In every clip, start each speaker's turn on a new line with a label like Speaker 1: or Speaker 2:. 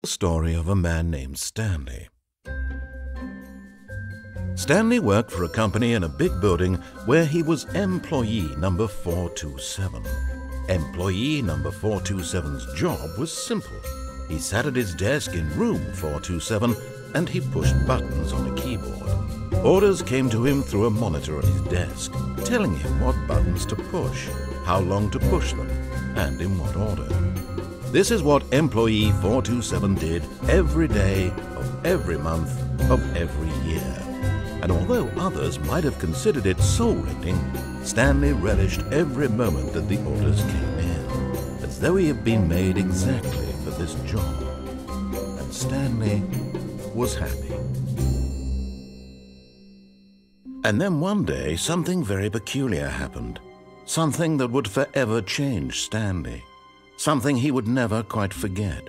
Speaker 1: The story of a man named Stanley. Stanley worked for a company in a big building where he was employee number 427. Employee number 427's job was simple. He sat at his desk in room 427 and he pushed buttons on a keyboard. Orders came to him through a monitor on his desk, telling him what buttons to push, how long to push them, and in what order. This is what employee 427 did every day of every month of every year. And although others might have considered it soul-rending, Stanley relished every moment that the orders came in, as though he had been made exactly for this job. And Stanley was happy. And then one day, something very peculiar happened. Something that would forever change Stanley. Something he would never quite forget.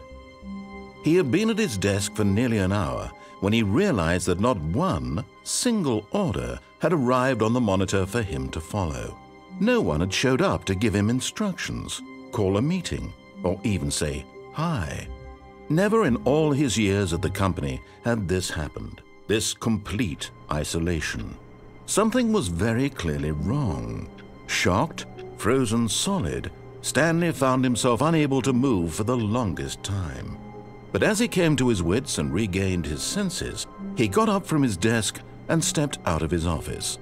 Speaker 1: He had been at his desk for nearly an hour when he realized that not one single order had arrived on the monitor for him to follow. No one had showed up to give him instructions, call a meeting, or even say hi. Never in all his years at the company had this happened, this complete isolation. Something was very clearly wrong. Shocked, frozen solid, Stanley found himself unable to move for the longest time. But as he came to his wits and regained his senses, he got up from his desk and stepped out of his office.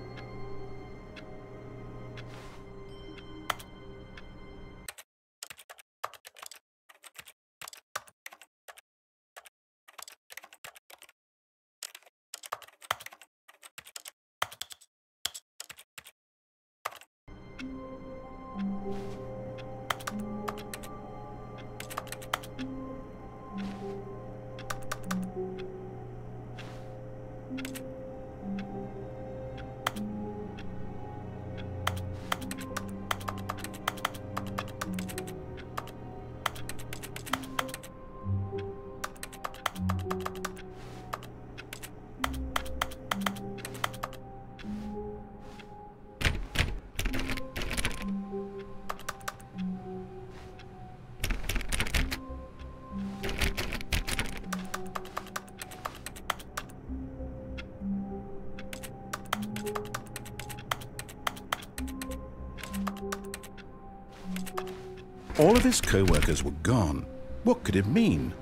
Speaker 1: All of his co-workers were gone. What could it mean?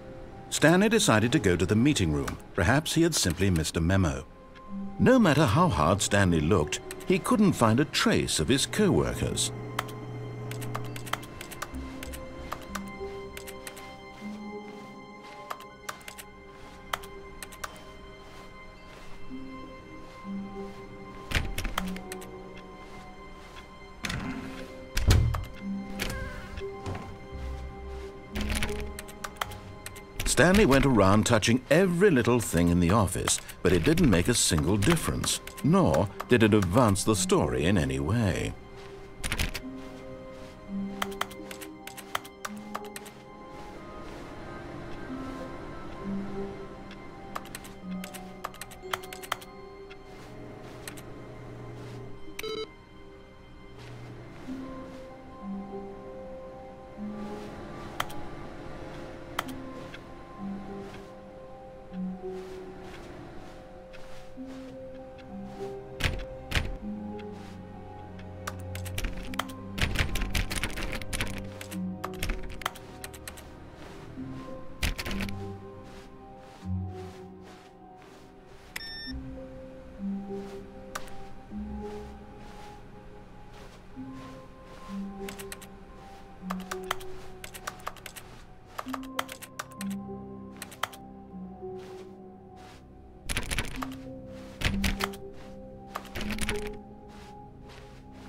Speaker 1: Stanley decided to go to the meeting room. Perhaps he had simply missed a memo. No matter how hard Stanley looked, he couldn't find a trace of his co-workers. Stanley went around touching every little thing in the office, but it didn't make a single difference, nor did it advance the story in any way.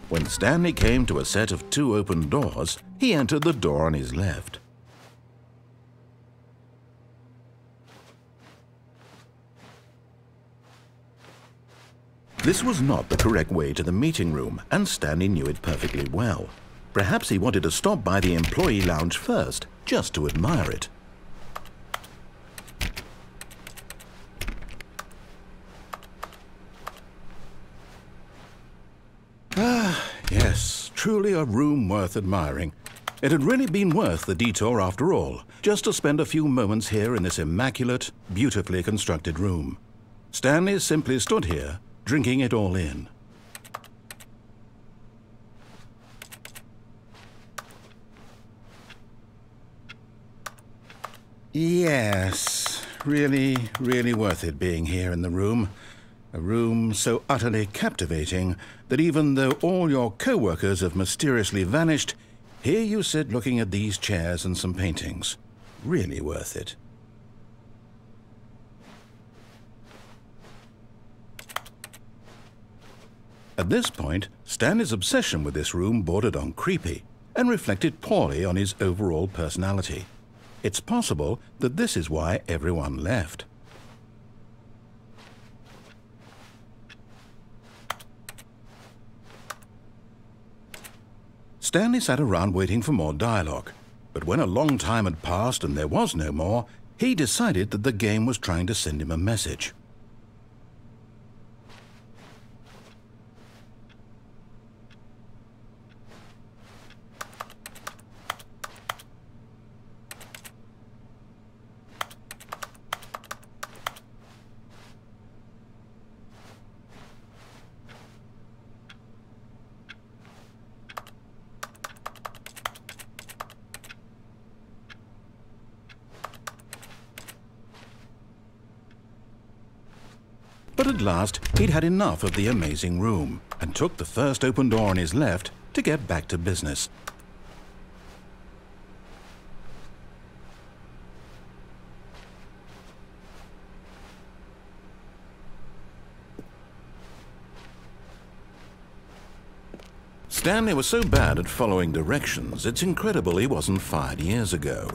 Speaker 1: When Stanley came to a set of 2 open doors, he entered the door on his left. This was not the correct way to the meeting room, and Stanley knew it perfectly well. Perhaps he wanted to stop by the employee lounge first, just to admire it. Yes, truly a room worth admiring. It had really been worth the detour after all, just to spend a few moments here in this immaculate, beautifully constructed room. Stanley simply stood here, drinking it all in. Yes, really, really worth it being here in the room. A room so utterly captivating that even though all your co-workers have mysteriously vanished, here you sit looking at these chairs and some paintings. Really worth it. At this point, Stanley's obsession with this room bordered on creepy and reflected poorly on his overall personality. It's possible that this is why everyone left. Stanley sat around waiting for more dialogue, but when a long time had passed and there was no more, he decided that the game was trying to send him a message. But at last, he'd had enough of the amazing room and took the first open door on his left to get back to business. Stanley was so bad at following directions, it's incredible he wasn't fired years ago.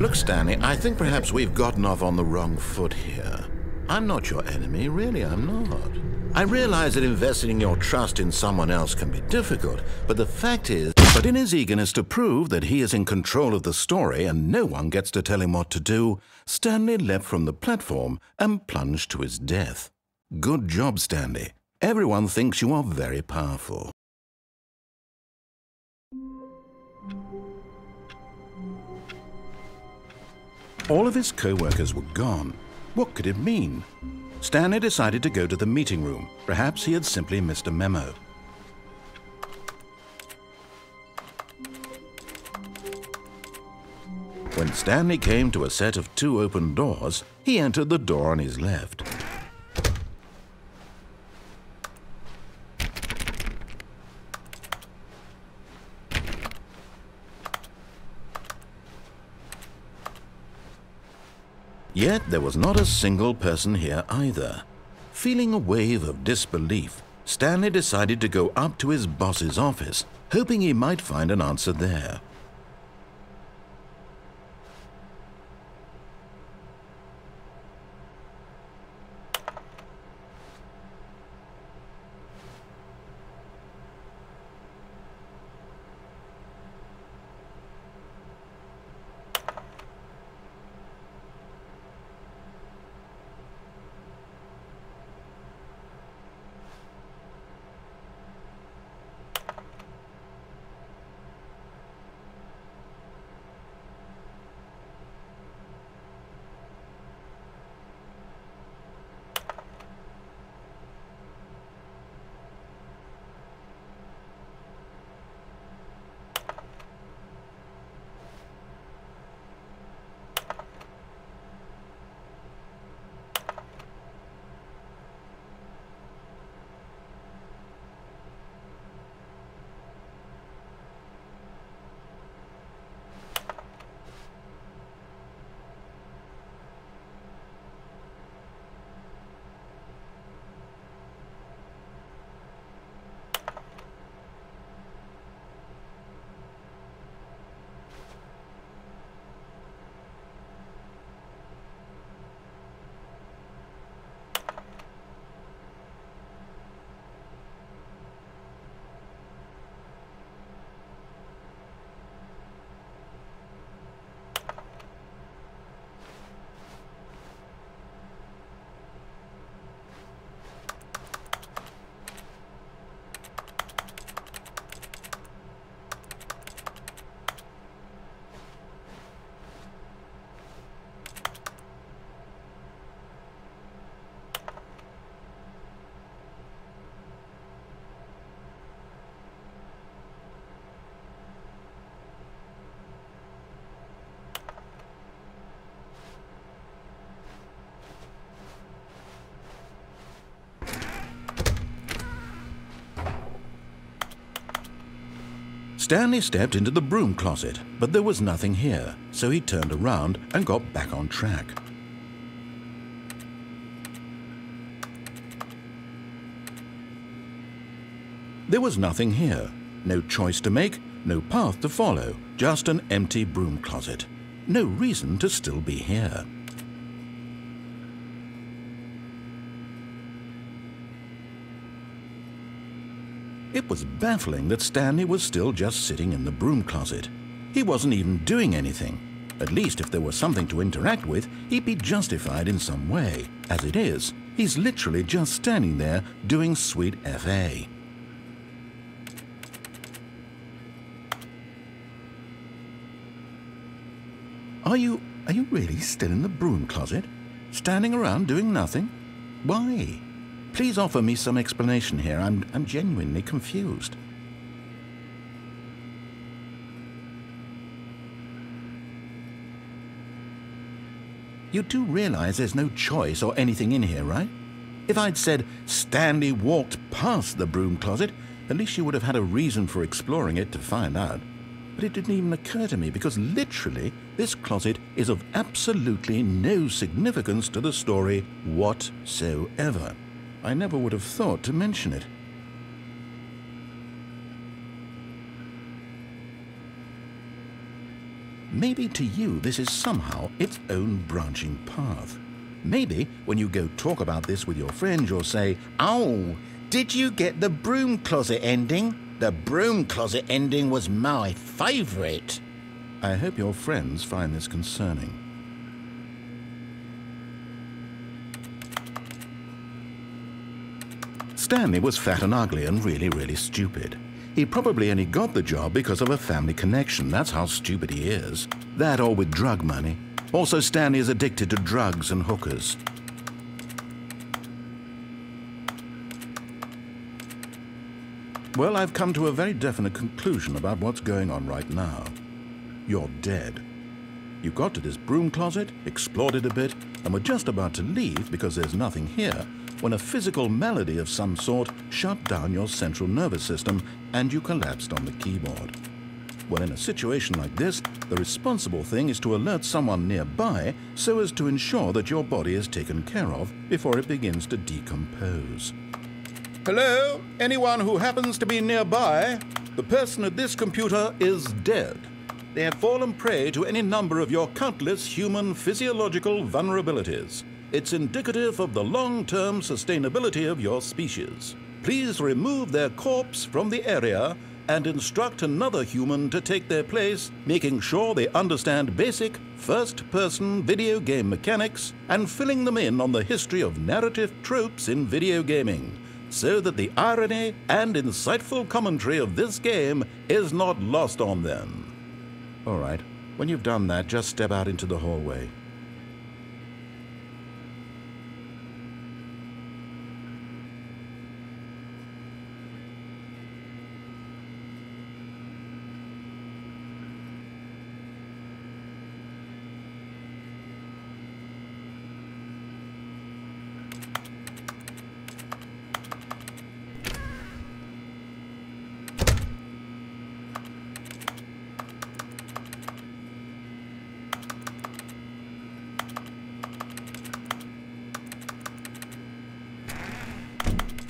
Speaker 1: Look, Stanley, I think perhaps we've gotten off on the wrong foot here. I'm not your enemy, really, I'm not. I realize that investing your trust in someone else can be difficult, but the fact is... But in his eagerness to prove that he is in control of the story and no one gets to tell him what to do, Stanley leapt from the platform and plunged to his death. Good job, Stanley. Everyone thinks you are very powerful. All of his co-workers were gone. What could it mean? Stanley decided to go to the meeting room. Perhaps he had simply missed a memo. When Stanley came to a set of 2 open doors, he entered the door on his left. Yet there was not a single person here either. Feeling a wave of disbelief, Stanley decided to go up to his boss's office, hoping he might find an answer there. Stanley stepped into the broom closet, but there was nothing here, so he turned around and got back on track. There was nothing here. No choice to make, no path to follow, just an empty broom closet. No reason to still be here. It was baffling that Stanley was still just sitting in the broom closet. He wasn't even doing anything. At least if there was something to interact with, he'd be justified in some way. As it is, he's literally just standing there doing sweet FA. Are you really still in the broom closet? Standing around doing nothing? Why? Please offer me some explanation here. I'm genuinely confused. You do realize there's no choice or anything in here, right? If I'd said Stanley walked past the broom closet, at least you would have had a reason for exploring it to find out. But it didn't even occur to me because literally this closet is of absolutely no significance to the story whatsoever. I never would have thought to mention it. Maybe to you this is somehow its own branching path. Maybe when you go talk about this with your friends you'll say, "Oh, did you get the broom closet ending? The broom closet ending was my favourite." I hope your friends find this concerning. Stanley was fat and ugly and really stupid. He probably only got the job because of a family connection. That's how stupid he is. That or with drug money. Also, Stanley is addicted to drugs and hookers. Well, I've come to a very definite conclusion about what's going on right now. You're dead. You got to this broom closet, explored it a bit, and were just about to leave because there's nothing here, when a physical malady of some sort shut down your central nervous system and you collapsed on the keyboard. Well, in a situation like this, the responsible thing is to alert someone nearby so as to ensure that your body is taken care of before it begins to decompose. Hello? Anyone who happens to be nearby? The person at this computer is dead. They have fallen prey to any number of your countless human physiological vulnerabilities. It's indicative of the long-term sustainability of your species. Please remove their corpse from the area and instruct another human to take their place, making sure they understand basic first-person video game mechanics and filling them in on the history of narrative tropes in video gaming, so that the irony and insightful commentary of this game is not lost on them. All right, when you've done that, just step out into the hallway.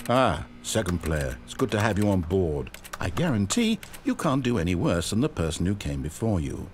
Speaker 1: Ah, second player. It's good to have you on board. I guarantee you can't do any worse than the person who came before you.